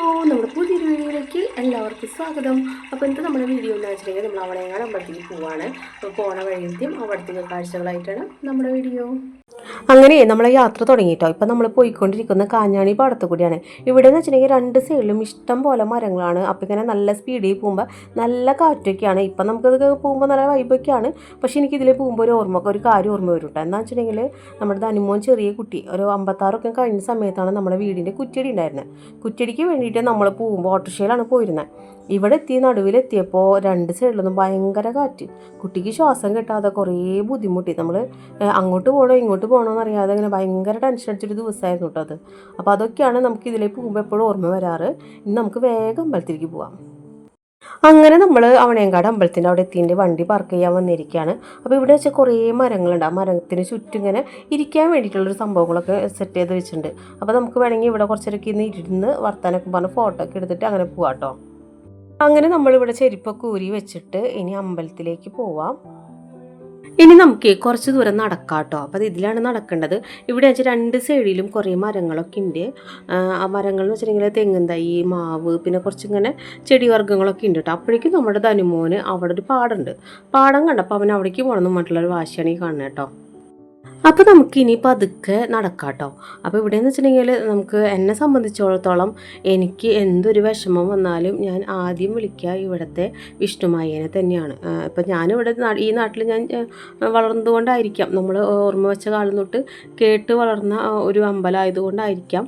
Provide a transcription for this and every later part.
നമ്മുടെ പുതിയൊരു വീഡിയോയിലേക്ക് എല്ലാവർക്കും സ്വാഗതം. അപ്പോൾ ഇന്നത്തെ നമ്മുടെ വീഡിയോ എന്ന് വെച്ചിട്ടുണ്ടെങ്കിൽ നമ്മൾ അവളെങ്ങാട് അമ്പലത്തിലേക്ക് പോവാണ്. അപ്പോൾ പോണ വഴിയിലും അവിടത്തേക്ക് കാഴ്ചകളായിട്ടാണ് നമ്മുടെ വീഡിയോ. അങ്ങനെ നമ്മളെ യാത്ര തുടങ്ങിയിട്ടോ. ഇപ്പം നമ്മൾ പോയിക്കൊണ്ടിരിക്കുന്ന കാഞ്ഞാണി പാടത്തു കൂടിയാണ്. ഇവിടെ എന്ന് വെച്ചിട്ടുണ്ടെങ്കിൽ രണ്ട് സൈഡിലും ഇഷ്ടം പോലെ മരങ്ങളാണ്. അപ്പോൾ ഇങ്ങനെ നല്ല സ്പീഡിൽ പോകുമ്പോൾ നല്ല കാറ്റൊക്കെയാണ്. ഇപ്പം നമുക്കത് പോകുമ്പോൾ നല്ല വൈബൊക്കെയാണ്. പക്ഷേ എനിക്കിതിൽ പോകുമ്പോൾ ഒരു കാര്യം ഓർമ്മ വരും കേട്ടോ. എന്താണെന്ന് വെച്ചിട്ടുണ്ടെങ്കിൽ നമ്മുടെ ധനുമോൻ ചെറിയ കുട്ടി ഒരു 56 കഴിഞ്ഞ സമയത്താണ് നമ്മുടെ വീടിൻ്റെ കുറ്റിയടി ഉണ്ടായിരുന്നത്. കുറ്റിയടിക്ക് വേണ്ടിയിട്ട് നമ്മൾ പോകുമ്പോൾ ഓട്ടോറിക്ഷയിലാണ് പോയിരുന്നത്. ഇവിടെ നടുവിലെത്തിയപ്പോൾ രണ്ട് സൈഡിലൊന്നും ഭയങ്കര കാറ്റ്. കുട്ടിക്ക് ശ്വാസം കിട്ടാതെ കുറേ ബുദ്ധിമുട്ടി. നമ്മൾ അങ്ങോട്ട് പോകണോ ഇങ്ങോട്ട് പോകണോ എന്നറിയാതെ അങ്ങനെ ഭയങ്കര ടെൻഷൻ അടിച്ചൊരു ദിവസമായിരുന്നു കേട്ടോ അത്. അപ്പോൾ അതൊക്കെയാണ് നമുക്ക് ഇതിലേക്ക് പോകുമ്പോൾ എപ്പോഴും ഓർമ്മ വരാറ്. ഇന്ന് നമുക്ക് വേഗം അമ്പലത്തിലേക്ക് പോവാം. അങ്ങനെ നമ്മൾ അവണയങ്കാട് അമ്പലത്തിൻ്റെ അവിടെ എത്തിൻ്റെ വണ്ടി പാർക്ക് ചെയ്യാൻ വന്നിരിക്കുകയാണ്. അപ്പോൾ ഇവിടെ വെച്ചാൽ കുറേ മരങ്ങളുണ്ട്. ആ മരത്തിന് ചുറ്റും ഇങ്ങനെ ഇരിക്കാൻ വേണ്ടിയിട്ടുള്ളൊരു സംഭവങ്ങളൊക്കെ സെറ്റ് ചെയ്ത് വെച്ചിട്ടുണ്ട്. അപ്പോൾ നമുക്ക് വേണമെങ്കിൽ ഇവിടെ കുറച്ചേരൊക്കെ ഇരുന്ന് വർത്താനൊക്കെ പറഞ്ഞ് ഫോട്ടോ ഒക്കെ എടുത്തിട്ട് അങ്ങനെ പോവാം കേട്ടോ. അങ്ങനെ നമ്മളിവിടെ ചെരുപ്പൊക്കെ ഊരി വെച്ചിട്ട് ഇനി അമ്പലത്തിലേക്ക് പോവാം. ഇനി നമുക്ക് കുറച്ച് ദൂരം നടക്കാം കേട്ടോ. അപ്പോൾ ഇതിലാണ് നടക്കേണ്ടത്. ഇവിടെ വെച്ചാൽ രണ്ട് സൈഡിലും കുറേ മരങ്ങളൊക്കെ ഉണ്ട്. ആ മരങ്ങൾ എന്ന് വെച്ചിട്ടുണ്ടെങ്കിൽ തെങ്ങും തൈ, മാവ്, പിന്നെ കുറച്ചിങ്ങനെ ചെടി വർഗ്ഗങ്ങളൊക്കെ ഉണ്ട് കേട്ടോ. അപ്പോഴേക്കും നമ്മുടെ ധനുമോന് അവിടെ ഒരു പാടമുണ്ട്. പാടം കണ്ടപ്പോൾ അവൻ അവിടേക്ക് പോകണമെന്ന് പറഞ്ഞിട്ടുള്ളൊരു വാശിയാണ് ഈ കാണുന്നത് കേട്ടോ. അപ്പോൾ നമുക്കിനി പതുക്കെ നടക്കാം കേട്ടോ. അപ്പോൾ ഇവിടെയെന്ന് വെച്ചിട്ടുണ്ടെങ്കിൽ നമുക്ക് എന്നെ സംബന്ധിച്ചിടത്തോളം എനിക്ക് എന്തൊരു വിഷമം വന്നാലും ഞാൻ ആദ്യം വിളിക്കുക ഇവിടുത്തെ വിഷ്ണുമായേനെ തന്നെയാണ്. ഇപ്പം ഞാനിവിടെ ഈ നാട്ടിൽ ഞാൻ വളർന്നുകൊണ്ടായിരിക്കാം, നമ്മൾ ഓർമ്മ വെച്ച കാലം തൊട്ട് കേട്ട് വളർന്ന ഒരു അമ്പലമായതുകൊണ്ടായിരിക്കാം.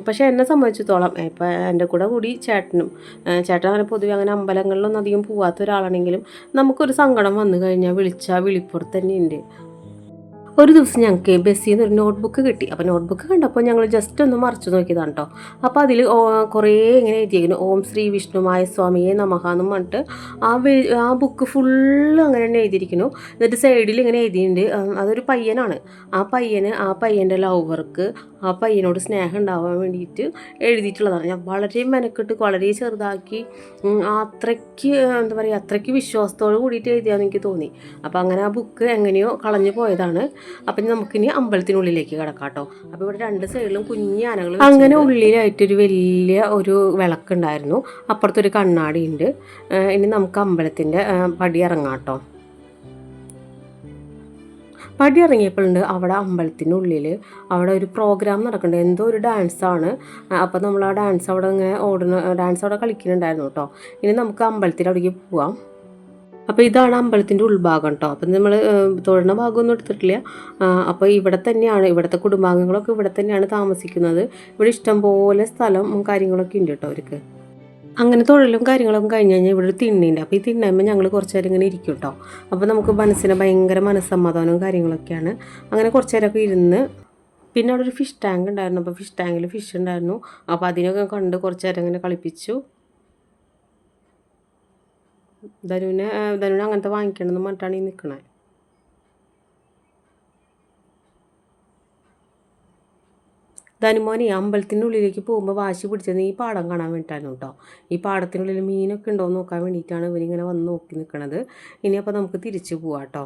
പക്ഷേ എന്നെ സംബന്ധിച്ചിടത്തോളം ഇപ്പം എൻ്റെ കൂടി ചേട്ടൻ അങ്ങനെ പൊതുവെ അങ്ങനെ അമ്പലങ്ങളിലൊന്നും അധികം പോകാത്ത ഒരാളാണെങ്കിലും നമുക്കൊരു സങ്കടം വന്നു കഴിഞ്ഞാൽ വിളിച്ചാൽ വിളിപ്പുറത്ത് തന്നെ ഉണ്ട്. ഒരു ദിവസം ഞങ്ങൾക്ക് ബസ്സിൽ നിന്ന് ഒരു നോട്ട്ബുക്ക് കിട്ടി. അപ്പോൾ നോട്ട്ബുക്ക് കണ്ടപ്പോൾ ഞങ്ങൾ ജസ്റ്റ് ഒന്ന് മറിച്ച് നോക്കിയതാണ് കേട്ടോ. അപ്പോൾ അതിൽ കുറേ ഇങ്ങനെ എഴുതിയിരിക്കുന്നു, ഓം ശ്രീ വിഷ്ണുമായ സ്വാമിയെ നമഃ എന്നും പറഞ്ഞിട്ട് ആ ബുക്ക് ഫുള്ള് അങ്ങനെ തന്നെ എഴുതിയിരിക്കുന്നു. എന്നിട്ട് സൈഡിൽ ഇങ്ങനെ എഴുതിയിട്ടുണ്ട്, അതൊരു പയ്യനാണ്. ആ പയ്യൻ്റെ ലവർക്ക് ആ പയ്യനോട് സ്നേഹം ഉണ്ടാവാൻ വേണ്ടിയിട്ട് എഴുതിയിട്ടുള്ളതാണ്. ഞാൻ വളരെ മെനക്കെട്ട് വളരെ ചെറുതാക്കി അത്രയ്ക്ക് എന്താ പറയുക, അത്രയ്ക്ക് വിശ്വാസത്തോട് കൂടിയിട്ട് എഴുതിയാന്ന് എനിക്ക് തോന്നി. അപ്പോൾ അങ്ങനെ ആ ബുക്ക് എങ്ങനെയോ കളഞ്ഞു പോയതാണ്. അപ്പം നമുക്കിനി അമ്പലത്തിനുള്ളിലേക്ക് കിടക്കാം കേട്ടോ. അപ്പോൾ ഇവിടെ രണ്ട് സൈഡിലും കുഞ്ഞു ആനകൾ, അങ്ങനെ ഉള്ളിലായിട്ടൊരു വലിയ ഒരു വിളക്കുണ്ടായിരുന്നു. അപ്പുറത്തൊരു കണ്ണാടി ഉണ്ട്. ഇനി നമുക്ക് അമ്പലത്തിൻ്റെ പടി ഇറങ്ങാം കേട്ടോ. പടി ഇറങ്ങിയപ്പോഴുണ്ട് അവിടെ അമ്പലത്തിനുള്ളിൽ അവിടെ ഒരു പ്രോഗ്രാം നടക്കുന്നുണ്ട്, എന്തോ ഒരു ഡാൻസാണ്. അപ്പോൾ നമ്മൾ ആ ഡാൻസ് അവിടെ ഇങ്ങനെ ഡാൻസ് അവിടെ കളിക്കുന്നുണ്ടായിരുന്നു കേട്ടോ. ഇനി നമുക്ക് അമ്പലത്തിൻ്റെ അവിടേക്ക് പോവാം. അപ്പോൾ ഇതാണ് അമ്പലത്തിൻ്റെ ഉൾഭാഗം കേട്ടോ. അപ്പം നമ്മൾ തൊഴുന്ന ഭാഗമൊന്നും എടുത്തിട്ടില്ല. അപ്പോൾ ഇവിടെ തന്നെയാണ്, ഇവിടുത്തെ കുടുംബാംഗങ്ങളൊക്കെ ഇവിടെ തന്നെയാണ് താമസിക്കുന്നത്. ഇവിടെ ഇഷ്ടംപോലെ സ്ഥലം കാര്യങ്ങളൊക്കെ ഉണ്ട് കേട്ടോ അവർക്ക്. അങ്ങനെ തൊഴിലും കാര്യങ്ങളൊക്കെ കഴിഞ്ഞ് കഴിഞ്ഞാൽ ഇവിടെ ഒരു തിണ്ണയുണ്ട്. അപ്പോൾ ഈ തിണ്ണയുമ്പോൾ ഞങ്ങൾ കുറച്ച് നേരം ഇങ്ങനെ ഇരിക്കും കേട്ടോ. അപ്പോൾ നമുക്ക് മനസ്സിന് ഭയങ്കര മനസ്സമാധാനവും കാര്യങ്ങളൊക്കെയാണ്. അങ്ങനെ കുറച്ച് നേരമൊക്കെ ഇരുന്ന്, പിന്നെ അവിടെ ഒരു ഫിഷ് ടാങ്ക് ഉണ്ടായിരുന്നു. അപ്പോൾ ഫിഷ് ടാങ്കിൽ ഫിഷ് ഉണ്ടായിരുന്നു. അപ്പോൾ അതിനൊക്കെ കണ്ട് കുറച്ച് നേരം ഇങ്ങനെ കളിപ്പിച്ചു. ധനുവിനെ അങ്ങനത്തെ വാങ്ങിക്കണമെന്ന് പറഞ്ഞിട്ടാണ് ഈ നിൽക്കണേ. ധനുമോനെ അമ്പലത്തിൻ്റെ ഉള്ളിലേക്ക് പോകുമ്പോൾ വാശി പിടിച്ചത് ഈ പാടം കാണാൻ വേണ്ടിയിട്ടായിരുന്നു കേട്ടോ. ഈ പാടത്തിനുള്ളിൽ മീനൊക്കെ ഉണ്ടോ എന്ന് നോക്കാൻ വേണ്ടിയിട്ടാണ് ഇവരിങ്ങനെ വന്ന് നോക്കി നിൽക്കണത്. ഇനിയപ്പോൾ നമുക്ക് തിരിച്ചു പോവാം കേട്ടോ.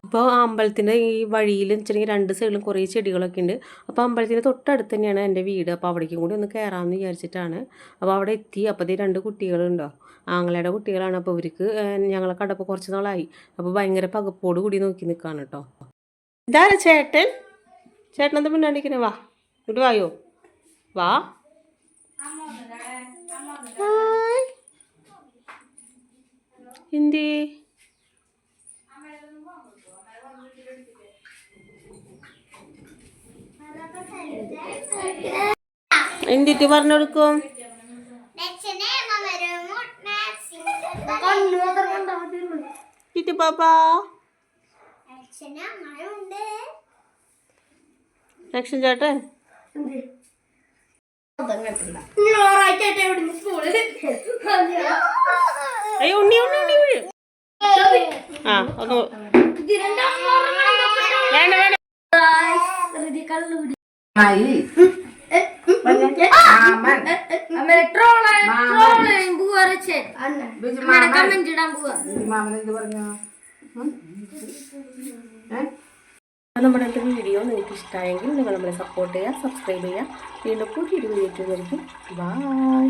ഇപ്പോൾ ആ അമ്പലത്തിൻ്റെ ഈ വഴിയിൽ വെച്ചിട്ടുണ്ടെങ്കിൽ രണ്ട് സൈഡിലും കുറേ ചെടികളൊക്കെ ഉണ്ട്. അപ്പോൾ അമ്പലത്തിൻ്റെ തൊട്ടടുത്ത് തന്നെയാണ് എൻ്റെ വീട്. അപ്പോൾ അവിടേക്കും കൂടി ഒന്ന് കയറാമെന്ന് വിചാരിച്ചിട്ടാണ്. അപ്പോൾ അവിടെ എത്തി. അപ്പോൾ ഈ രണ്ട് കുട്ടികളുണ്ടോ, ആങ്ങളയുടെ കുട്ടികളാണ്. അപ്പോൾ ഇവർക്ക് ഞങ്ങളെ കണ്ടപ്പോൾ കുറച്ച് നാളായി. അപ്പോൾ ഭയങ്കര പകപ്പോട് കൂടി നോക്കി നിൽക്കുകയാണ് കേട്ടോ. ഇതാരാ ചേട്ടൻ? ചേട്ടനെന്താ പിന്നാണ്ടിരിക്കണേ? വാ, ഇവിടെ വായോ, വാ. ഹിന്ദി എന്തിട്ട് പറഞ്ഞു കൊടുക്കും? പാപ്പാ ആക്ഷൻ ചേട്ടൻ ഉണ്ണി ആ ഒന്ന് വേണ്ട വേണ്ട. നമ്മുടെ വീഡിയോ നിങ്ങൾക്ക് ഇഷ്ടമായെങ്കിൽ നിങ്ങൾ നമ്മളെ സപ്പോർട്ട് ചെയ്യുക, സബ്സ്ക്രൈബ് ചെയ്യുക. വീണ്ടും പുതിയൊരു വീഡിയോ ആയിരിക്കും. ബൈ.